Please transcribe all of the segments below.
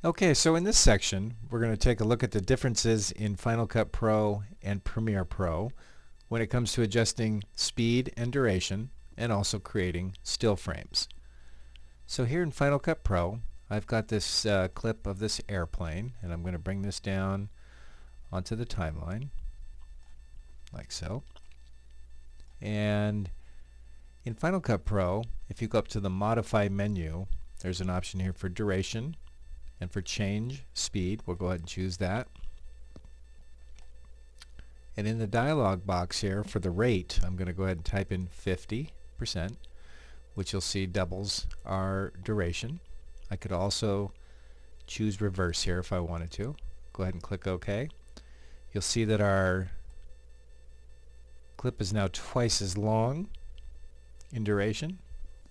Okay, so in this section, we're going to take a look at the differences in Final Cut Pro and Premiere Pro when it comes to adjusting speed and duration and also creating still frames. So here in Final Cut Pro, I've got this clip of this airplane, and I'm going to bring this down onto the timeline, like so. And in Final Cut Pro, if you go up to the Modify menu, there's an option here for duration. And for change speed, we'll go ahead and choose that. And in the dialog box here for the rate, I'm going to go ahead and type in 50%, which you'll see doubles our duration. I could also choose reverse here if I wanted to. Go ahead and click OK. You'll see that our clip is now twice as long in duration,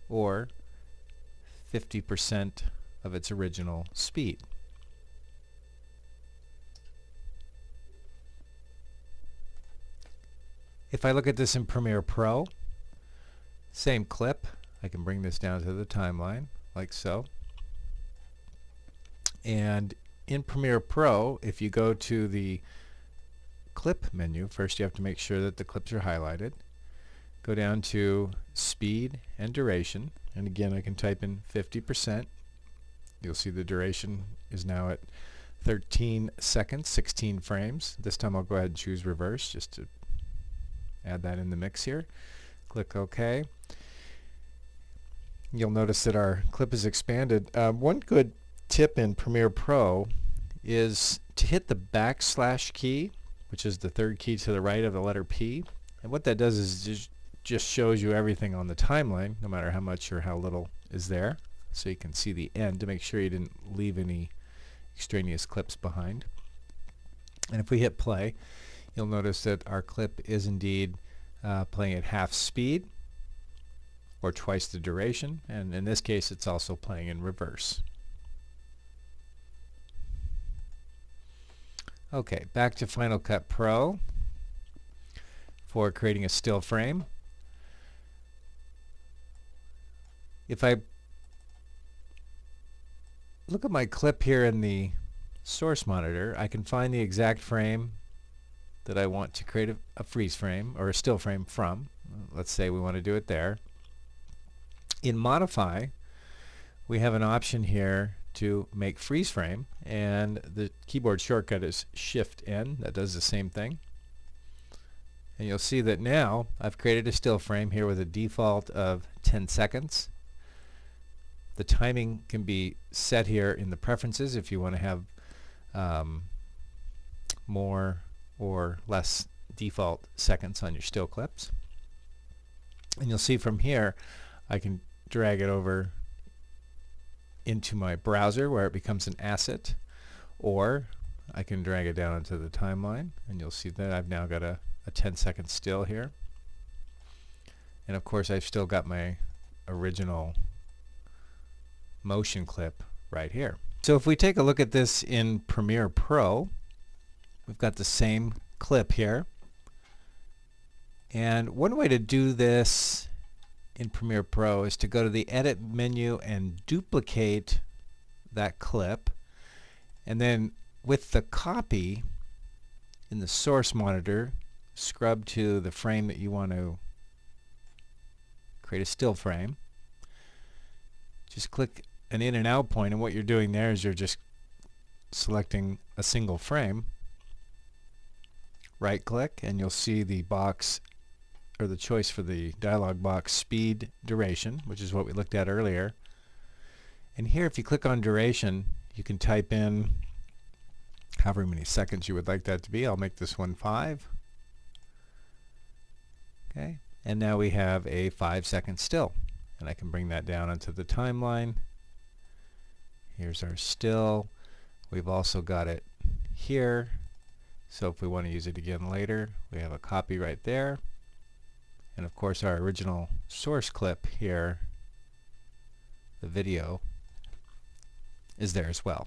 or 50% of its original speed. If I look at this in Premiere Pro, same clip, I can bring this down to the timeline like so. And in Premiere Pro, if you go to the clip menu, first you have to make sure that the clips are highlighted. Go down to speed and duration, and again I can type in 50%. You'll see the duration is now at 13 seconds, 16 frames. This time I'll go ahead and choose reverse just to add that in the mix here. Click OK. You'll notice that our clip is expanded. One good tip in Premiere Pro is to hit the backslash key, which is the third key to the right of the letter P. And what that does is just shows you everything on the timeline, no matter how much or how little is there. So you can see the end to make sure you didn't leave any extraneous clips behind. And if we hit play, you'll notice that our clip is indeed playing at half speed, or twice the duration, and in this case it's also playing in reverse. Okay, back to Final Cut Pro for creating a still frame. If I look at my clip here in the source monitor, I can find the exact frame that I want to create a freeze frame or a still frame from. Let's say we want to do it there. In Modify, we have an option here to make freeze frame, and the keyboard shortcut is Shift-N. That does the same thing. And you'll see that now I've created a still frame here with a default of 10 seconds. The timing can be set here in the preferences if you want to have more or less default seconds on your still clips. And you'll see from here I can drag it over into my browser where it becomes an asset, or I can drag it down into the timeline, and you'll see that I've now got a 10-second still here. And of course I've still got my original motion clip right here. So if we take a look at this in Premiere Pro, we've got the same clip here. And one way to do this in Premiere Pro is to go to the Edit menu and duplicate that clip, and then with the copy in the source monitor, scrub to the frame that you want to create a still frame. Just click an in and out point, and what you're doing there is you're just selecting a single frame. Right click, and you'll see the box, or the choice for the dialog box, speed duration, which is what we looked at earlier. And here if you click on duration, you can type in however many seconds you would like that to be. I'll make this one 5. Okay, and now we have a 5-second still, and I can bring that down onto the timeline. Here's our still. We've also got it here, so if we want to use it again later, we have a copy right there. And of course our original source clip here, the video, is there as well.